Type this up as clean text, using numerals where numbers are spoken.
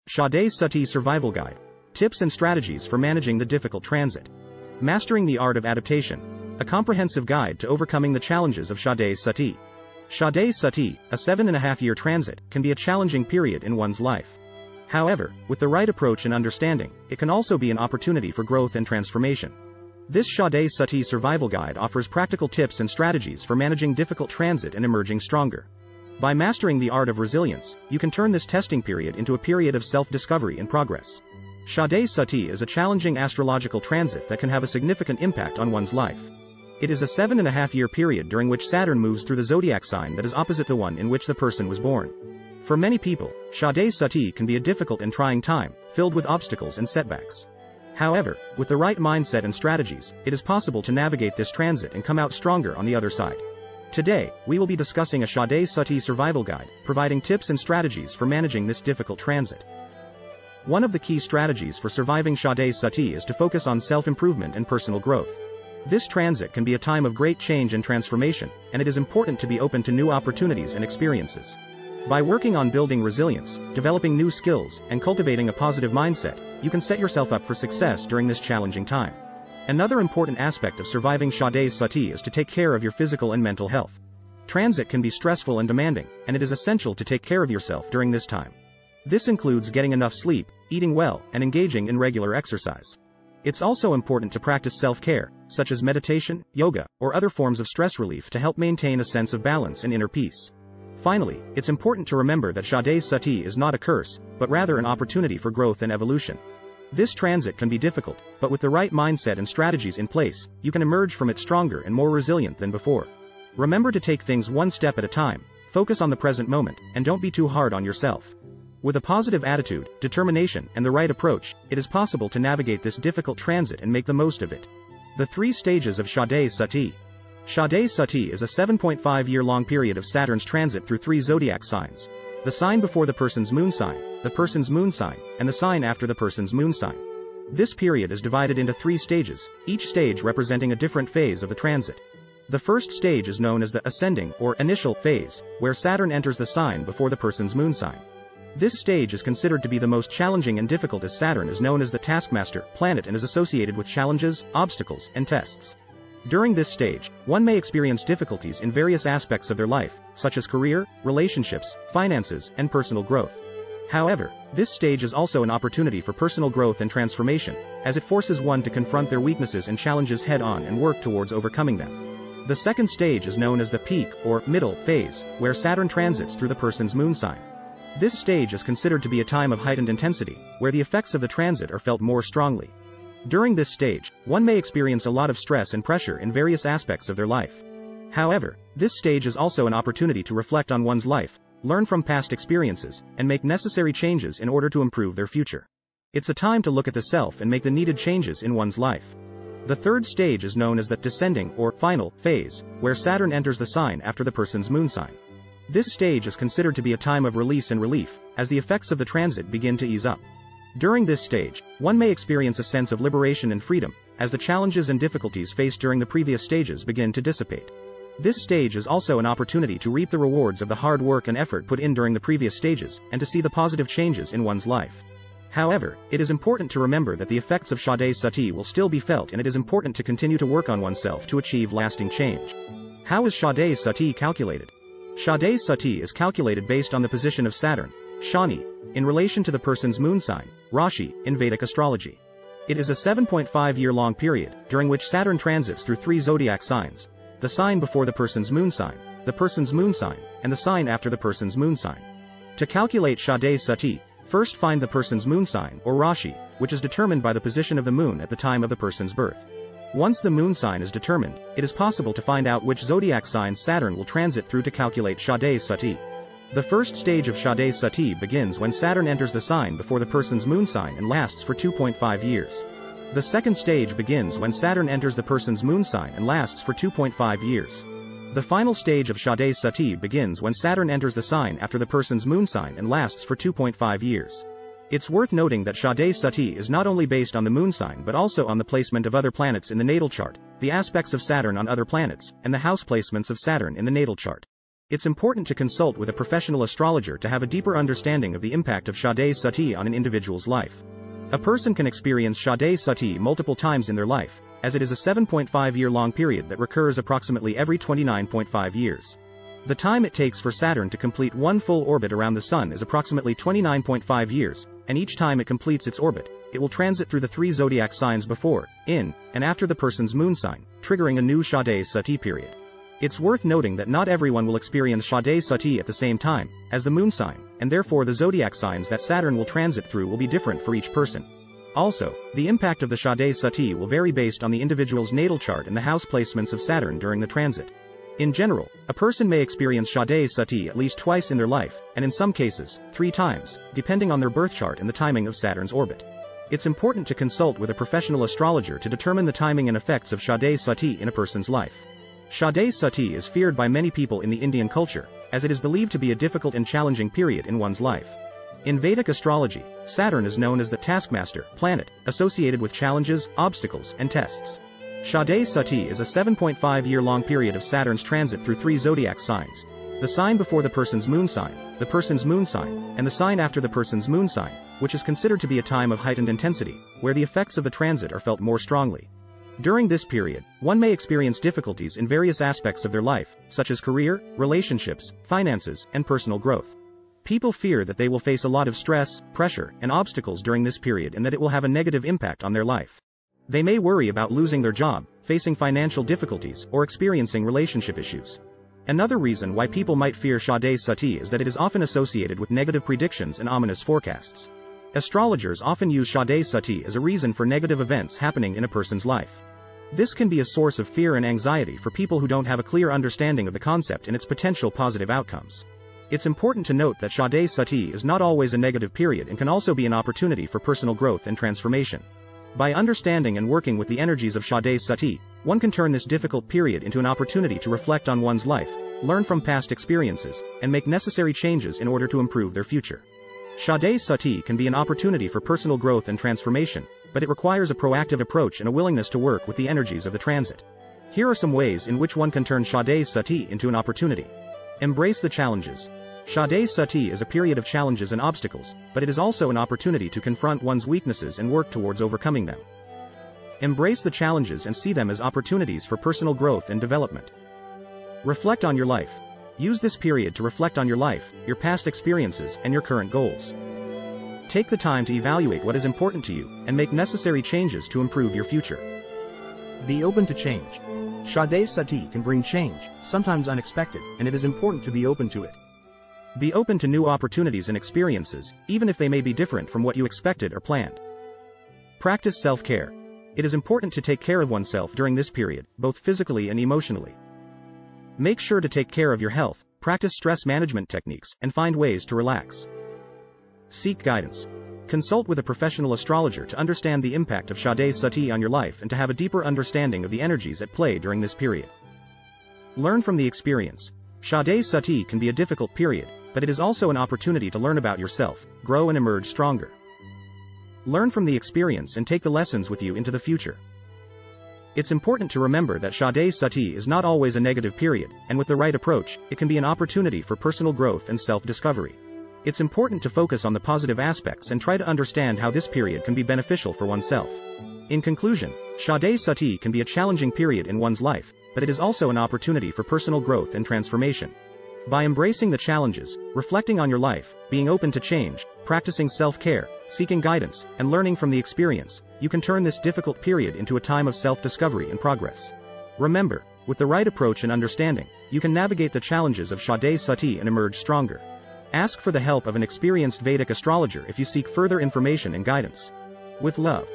Sade Sati Survival Guide. Tips and strategies for managing the difficult transit. Mastering the art of adaptation. A comprehensive guide to overcoming the challenges of Sade Sati. Sade Sati, a 7.5-year transit, can be a challenging period in one's life. However, with the right approach and understanding, it can also be an opportunity for growth and transformation. This Sade Sati Survival Guide offers practical tips and strategies for managing difficult transit and emerging stronger. By mastering the art of resilience, you can turn this testing period into a period of self-discovery and progress. Sade Sati is a challenging astrological transit that can have a significant impact on one's life. It is a 7.5-year period during which Saturn moves through the zodiac sign that is opposite the one in which the person was born. For many people, Sade Sati can be a difficult and trying time, filled with obstacles and setbacks. However, with the right mindset and strategies, it is possible to navigate this transit and come out stronger on the other side. Today, we will be discussing a Sade Sati Survival Guide, providing tips and strategies for managing this difficult transit. One of the key strategies for surviving Sade Sati is to focus on self-improvement and personal growth. This transit can be a time of great change and transformation, and it is important to be open to new opportunities and experiences. By working on building resilience, developing new skills, and cultivating a positive mindset, you can set yourself up for success during this challenging time. Another important aspect of surviving Sade Sati is to take care of your physical and mental health. Transit can be stressful and demanding, and it is essential to take care of yourself during this time. This includes getting enough sleep, eating well, and engaging in regular exercise. It's also important to practice self-care, such as meditation, yoga, or other forms of stress relief to help maintain a sense of balance and inner peace. Finally, it's important to remember that Sade Sati is not a curse, but rather an opportunity for growth and evolution. This transit can be difficult, but with the right mindset and strategies in place, you can emerge from it stronger and more resilient than before. Remember to take things one step at a time, focus on the present moment, and don't be too hard on yourself. With a positive attitude, determination, and the right approach, it is possible to navigate this difficult transit and make the most of it. The 3 stages of Sade Sati. Sade Sati is a 7.5-year-long period of Saturn's transit through 3 zodiac signs: the sign before the person's moon sign, the person's moon sign, and the sign after the person's moon sign. This period is divided into 3 stages, each stage representing a different phase of the transit. The first stage is known as the ascending or initial phase, where Saturn enters the sign before the person's moon sign. This stage is considered to be the most challenging and difficult as Saturn is known as the taskmaster planet and is associated with challenges, obstacles, and tests. During this stage, one may experience difficulties in various aspects of their life, such as career, relationships, finances, and personal growth. However, this stage is also an opportunity for personal growth and transformation, as it forces one to confront their weaknesses and challenges head-on and work towards overcoming them. The second stage is known as the peak or middle phase, where Saturn transits through the person's moon sign. This stage is considered to be a time of heightened intensity, where the effects of the transit are felt more strongly. During this stage, one may experience a lot of stress and pressure in various aspects of their life. However, this stage is also an opportunity to reflect on one's life, learn from past experiences, and make necessary changes in order to improve their future. It's a time to look at the self and make the needed changes in one's life. The third stage is known as the descending or final phase, where Saturn enters the sign after the person's moon sign. This stage is considered to be a time of release and relief, as the effects of the transit begin to ease up. During this stage, one may experience a sense of liberation and freedom, as the challenges and difficulties faced during the previous stages begin to dissipate. This stage is also an opportunity to reap the rewards of the hard work and effort put in during the previous stages, and to see the positive changes in one's life. However, it is important to remember that the effects of Sade Sati will still be felt, and it is important to continue to work on oneself to achieve lasting change. How is Sade Sati calculated? Sade Sati is calculated based on the position of Saturn, Shani, in relation to the person's moon sign, Rashi, in Vedic astrology. It is a 7.5-year-long period, during which Saturn transits through 3 zodiac signs: the sign before the person's moon sign, the person's moon sign, and the sign after the person's moon sign. To calculate Sade Sati, first find the person's moon sign or Rashi, which is determined by the position of the moon at the time of the person's birth. Once the moon sign is determined, it is possible to find out which zodiac sign Saturn will transit through to calculate Sade Sati. The first stage of Sade Sati begins when Saturn enters the sign before the person's moon sign and lasts for 2.5 years. The second stage begins when Saturn enters the person's moon sign and lasts for 2.5 years. The final stage of Sade Sati begins when Saturn enters the sign after the person's moon sign and lasts for 2.5 years. It's worth noting that Sade Sati is not only based on the moon sign but also on the placement of other planets in the natal chart, the aspects of Saturn on other planets, and the house placements of Saturn in the natal chart. It's important to consult with a professional astrologer to have a deeper understanding of the impact of Sade Sati on an individual's life. A person can experience Sade Sati multiple times in their life, as it is a 7.5-year-long period that recurs approximately every 29.5 years. The time it takes for Saturn to complete one full orbit around the Sun is approximately 29.5 years, and each time it completes its orbit, it will transit through the 3 zodiac signs before, in, and after the person's moon sign, triggering a new Sade Sati period. It's worth noting that not everyone will experience Sade Sati at the same time, as the moon sign, and therefore the zodiac signs that Saturn will transit through will be different for each person. Also, the impact of the Sade Sati will vary based on the individual's natal chart and the house placements of Saturn during the transit. In general, a person may experience Sade Sati at least twice in their life, and in some cases, 3 times, depending on their birth chart and the timing of Saturn's orbit. It's important to consult with a professional astrologer to determine the timing and effects of Sade Sati in a person's life. Sade Sati is feared by many people in the Indian culture, as it is believed to be a difficult and challenging period in one's life. In Vedic astrology, Saturn is known as the taskmaster planet, associated with challenges, obstacles, and tests. Sade Sati is a 7.5-year-long period of Saturn's transit through 3 zodiac signs: the sign before the person's moon sign, the person's moon sign, and the sign after the person's moon sign, which is considered to be a time of heightened intensity, where the effects of the transit are felt more strongly. During this period, one may experience difficulties in various aspects of their life, such as career, relationships, finances, and personal growth. People fear that they will face a lot of stress, pressure, and obstacles during this period and that it will have a negative impact on their life. They may worry about losing their job, facing financial difficulties, or experiencing relationship issues. Another reason why people might fear Sade Sati is that it is often associated with negative predictions and ominous forecasts. Astrologers often use Sade Sati as a reason for negative events happening in a person's life. This can be a source of fear and anxiety for people who don't have a clear understanding of the concept and its potential positive outcomes. It's important to note that Sade Sati is not always a negative period and can also be an opportunity for personal growth and transformation. By understanding and working with the energies of Sade Sati, one can turn this difficult period into an opportunity to reflect on one's life, learn from past experiences, and make necessary changes in order to improve their future. Sade Sati can be an opportunity for personal growth and transformation, but it requires a proactive approach and a willingness to work with the energies of the transit. Here are some ways in which one can turn Sade Sati into an opportunity. Embrace the challenges. Sade Sati is a period of challenges and obstacles, but it is also an opportunity to confront one's weaknesses and work towards overcoming them. Embrace the challenges and see them as opportunities for personal growth and development. Reflect on your life. Use this period to reflect on your life, your past experiences, and your current goals. Take the time to evaluate what is important to you, and make necessary changes to improve your future. Be open to change. Sade Sati can bring change, sometimes unexpected, and it is important to be open to it. Be open to new opportunities and experiences, even if they may be different from what you expected or planned. Practice self-care. It is important to take care of oneself during this period, both physically and emotionally. Make sure to take care of your health, practice stress management techniques, and find ways to relax. Seek guidance. Consult with a professional astrologer to understand the impact of Sade Sati on your life and to have a deeper understanding of the energies at play during this period. Learn from the experience. Sade Sati can be a difficult period, but it is also an opportunity to learn about yourself, grow and emerge stronger. Learn from the experience and take the lessons with you into the future. It's important to remember that Sade Sati is not always a negative period, and with the right approach, it can be an opportunity for personal growth and self-discovery. It's important to focus on the positive aspects and try to understand how this period can be beneficial for oneself. In conclusion, Sade Sati can be a challenging period in one's life, but it is also an opportunity for personal growth and transformation. By embracing the challenges, reflecting on your life, being open to change, practicing self-care, seeking guidance, and learning from the experience, you can turn this difficult period into a time of self-discovery and progress. Remember, with the right approach and understanding, you can navigate the challenges of Sade Sati and emerge stronger. Ask for the help of an experienced Vedic astrologer if you seek further information and guidance. With love.